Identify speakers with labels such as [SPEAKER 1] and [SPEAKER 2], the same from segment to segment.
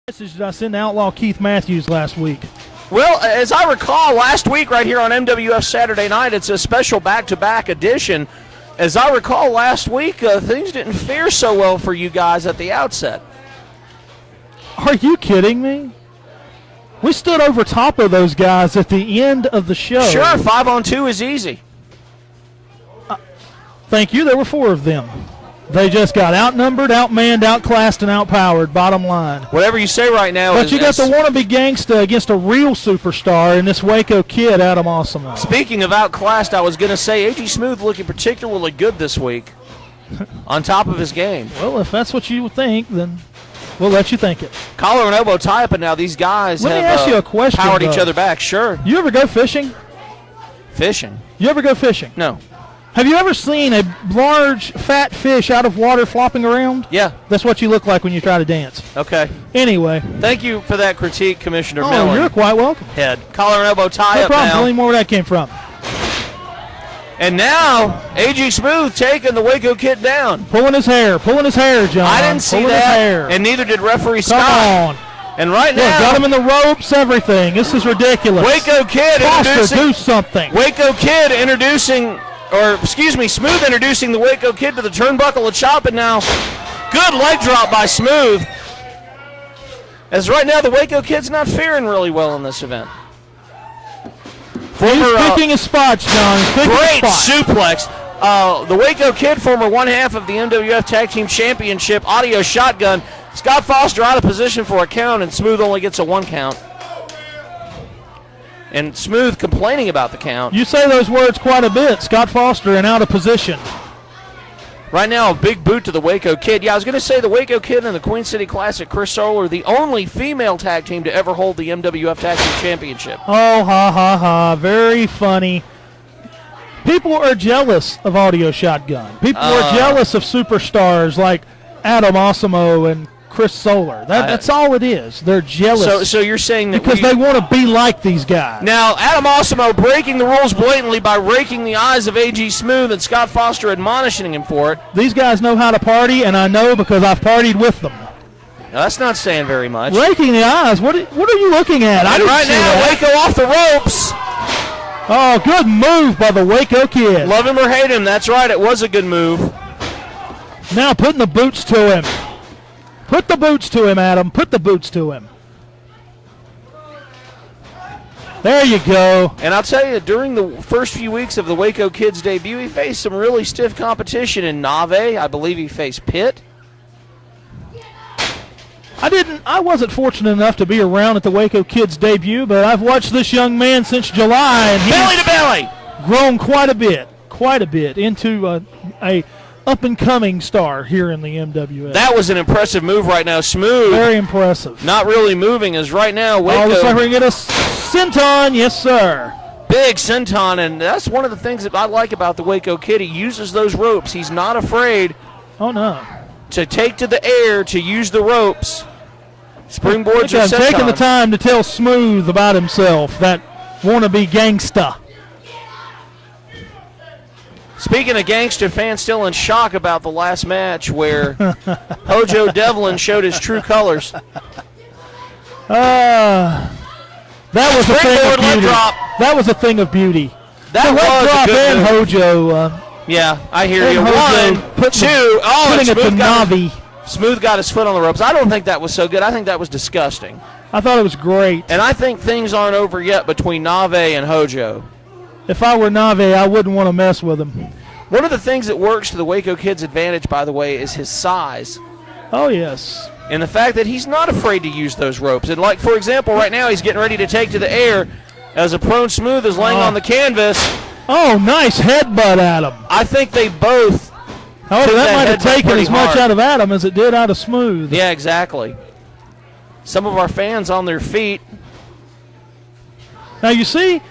[SPEAKER 1] Message did I send to Outlaw Keith Matthews last week?
[SPEAKER 2] Well, as I recall, last week right here on MWF Saturday Night, it's a special back-to-back edition. As I recall, last week, things didn't fare so well for you guys at the outset.
[SPEAKER 1] Are you kidding me? We stood over top of those guys at the end of the show.
[SPEAKER 2] Sure, 5-on-2 is easy.
[SPEAKER 1] Thank you. There were 4 of them. They just got outnumbered, outmanned, outclassed, and outpowered, bottom line.
[SPEAKER 2] Whatever you say right now.
[SPEAKER 1] But you got the wannabe gangsta against a real superstar in this Waco Kid, Awsimo.
[SPEAKER 2] Speaking of outclassed, I was going to say A.G. Smooth looking particularly good this week on top of his game.
[SPEAKER 1] Well, if that's what you think, then we'll let you think it.
[SPEAKER 2] Collar and elbow tie-up, and now these guys
[SPEAKER 1] Let me ask you a question,
[SPEAKER 2] powered
[SPEAKER 1] though.
[SPEAKER 2] each other back. Sure.
[SPEAKER 1] You ever go fishing?
[SPEAKER 2] Fishing?
[SPEAKER 1] You ever go fishing?
[SPEAKER 2] No.
[SPEAKER 1] Have you ever seen a large, fat fish out of water flopping around?
[SPEAKER 2] Yeah.
[SPEAKER 1] That's what you look like when you try to dance.
[SPEAKER 2] Okay.
[SPEAKER 1] Anyway.
[SPEAKER 2] Thank you for that critique, Commissioner
[SPEAKER 1] Oh,
[SPEAKER 2] Miller.
[SPEAKER 1] you're quite welcome.
[SPEAKER 2] Head. Collar and elbow tie
[SPEAKER 1] No
[SPEAKER 2] up
[SPEAKER 1] problem.
[SPEAKER 2] now.
[SPEAKER 1] Tell me more where that came from.
[SPEAKER 2] And now, A.G. Smooth taking the Waco Kid down.
[SPEAKER 1] Pulling his hair, John.
[SPEAKER 2] I didn't see
[SPEAKER 1] Pulling
[SPEAKER 2] that,
[SPEAKER 1] his hair.
[SPEAKER 2] and neither did referee
[SPEAKER 1] Come
[SPEAKER 2] Scott.
[SPEAKER 1] on.
[SPEAKER 2] And right
[SPEAKER 1] Look,
[SPEAKER 2] now,
[SPEAKER 1] got him in the ropes, everything. This is ridiculous.
[SPEAKER 2] Waco Kid
[SPEAKER 1] Foster, do something.
[SPEAKER 2] Waco Kid Smooth introducing the Waco Kid to the turnbuckle of chop, and now good leg drop by Smooth. As right now, the Waco Kid's not faring really well in this event.
[SPEAKER 1] He's picking his spots, John. He's picking
[SPEAKER 2] Great
[SPEAKER 1] his spots.
[SPEAKER 2] suplex. The Waco Kid, former one half of the MWF Tag Team Championship, audio shotgun. Scott Foster out of position for a count, and Smooth only gets a 1 count. And Smooth complaining about the count.
[SPEAKER 1] You say those words quite a bit. Scott Foster and out of position.
[SPEAKER 2] Right now, a big boot to the Waco Kid. Yeah, I was going to say the Waco Kid and the Queen City Classic, Chris Solar, the only female tag team to ever hold the MWF Tag Team Championship.
[SPEAKER 1] Oh, ha, ha, ha. Very funny. People are jealous of Audio Shotgun. People are jealous of superstars like Awsimo and Chris Solar. That's all it is. They're jealous.
[SPEAKER 2] So you're saying that
[SPEAKER 1] because they want to be like these guys.
[SPEAKER 2] Now, Awsimo breaking the rules blatantly by raking the eyes of A.G. Smooth and Scott Foster admonishing him for it.
[SPEAKER 1] These guys know how to party, and I know because I've partied with them.
[SPEAKER 2] Now, that's not saying very much.
[SPEAKER 1] Raking the eyes? What are you looking at?
[SPEAKER 2] And right now, Waco off the ropes.
[SPEAKER 1] Oh, good move by the Waco Kid.
[SPEAKER 2] Love him or hate him, that's right. It was a good move.
[SPEAKER 1] Now putting the boots to him. Put the boots to him, Adam. Put the boots to him. There you go.
[SPEAKER 2] And I'll tell you, during the first few weeks of the Waco Kid's debut, he faced some really stiff competition in Nave. I believe he faced Pitt.
[SPEAKER 1] I wasn't fortunate enough to be around at the Waco Kid's debut, but I've watched this young man since July, and
[SPEAKER 2] belly to belly,
[SPEAKER 1] grown quite a bit into a up-and-coming star here in the MWF.
[SPEAKER 2] That was an impressive move right now. Smooth.
[SPEAKER 1] Very impressive.
[SPEAKER 2] Not really moving as right now Waco.
[SPEAKER 1] Oh, looks like we're going to get a senton. Yes, sir.
[SPEAKER 2] Big senton, and that's one of the things that I like about the Waco Kid. He uses those ropes. He's not afraid to take to the air, to use the ropes. Springboards are sentons.
[SPEAKER 1] Taking the time to tell Smooth about himself, that wannabe gangsta.
[SPEAKER 2] Speaking of gangster, fans still in shock about the last match where Hojo Devlin showed his true colors.
[SPEAKER 1] That was a thing of beauty.
[SPEAKER 2] Drop.
[SPEAKER 1] That was a thing of beauty.
[SPEAKER 2] That
[SPEAKER 1] the
[SPEAKER 2] was
[SPEAKER 1] drop
[SPEAKER 2] a good
[SPEAKER 1] and
[SPEAKER 2] move.
[SPEAKER 1] Hojo.
[SPEAKER 2] Yeah, I hear you.
[SPEAKER 1] Hojo
[SPEAKER 2] 1, 2. Oh,
[SPEAKER 1] putting it to Navi.
[SPEAKER 2] Smooth got his foot on the ropes. I don't think that was so good. I think that was disgusting.
[SPEAKER 1] I thought it was great.
[SPEAKER 2] And I think things aren't over yet between Nave and Hojo.
[SPEAKER 1] If I were Nave, I wouldn't want to mess with him.
[SPEAKER 2] One of the things that works to the Waco Kid's advantage, by the way, is his size.
[SPEAKER 1] Oh, yes.
[SPEAKER 2] And the fact that he's not afraid to use those ropes. And, like, for example, right now he's getting ready to take to the air as a prone Smooth is laying on the canvas.
[SPEAKER 1] Oh, nice headbutt, Adam.
[SPEAKER 2] I think they both.
[SPEAKER 1] However, that might have taken as much out of Adam as it did out of Smooth.
[SPEAKER 2] Yeah, exactly. Some of our fans on their feet.
[SPEAKER 1] Now, you said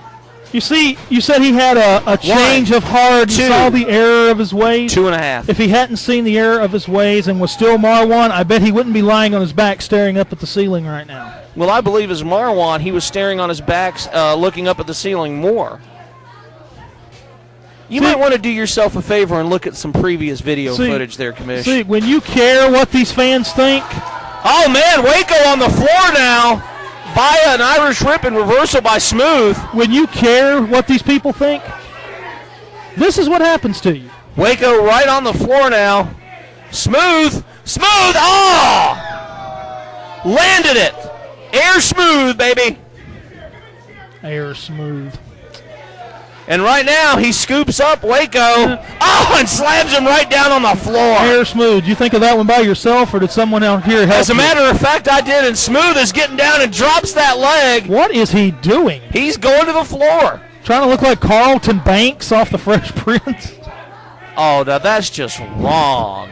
[SPEAKER 1] he had a change of heart. You saw the error of his ways.
[SPEAKER 2] 2.5.
[SPEAKER 1] If he hadn't seen the error of his ways and was still Marwan, I bet he wouldn't be lying on his back staring up at the ceiling right now.
[SPEAKER 2] Well, I believe as Marwan, he was staring on his back, looking up at the ceiling more. You might want to do yourself a favor and look at some previous video footage there, Commish.
[SPEAKER 1] See, when you care what these fans think,
[SPEAKER 2] Oh, man, Waco on the floor now via an Irish Whip and reversal by Smooth.
[SPEAKER 1] When you care what these people think, this is what happens to you.
[SPEAKER 2] Waco right on the floor now. Smooth. Oh! Landed it. Air Smooth, baby.
[SPEAKER 1] Air Smooth.
[SPEAKER 2] And right now, he scoops up Waco. Oh, and slams him right down on the floor.
[SPEAKER 1] Air Smooth. You think of that one by yourself, or did someone out here help
[SPEAKER 2] As a matter of fact, I did, and Smooth is getting down and drops that leg.
[SPEAKER 1] What is he doing?
[SPEAKER 2] He's going to the floor.
[SPEAKER 1] Trying to look like Carlton Banks off the Fresh Prince.
[SPEAKER 2] Oh, now that's just wrong.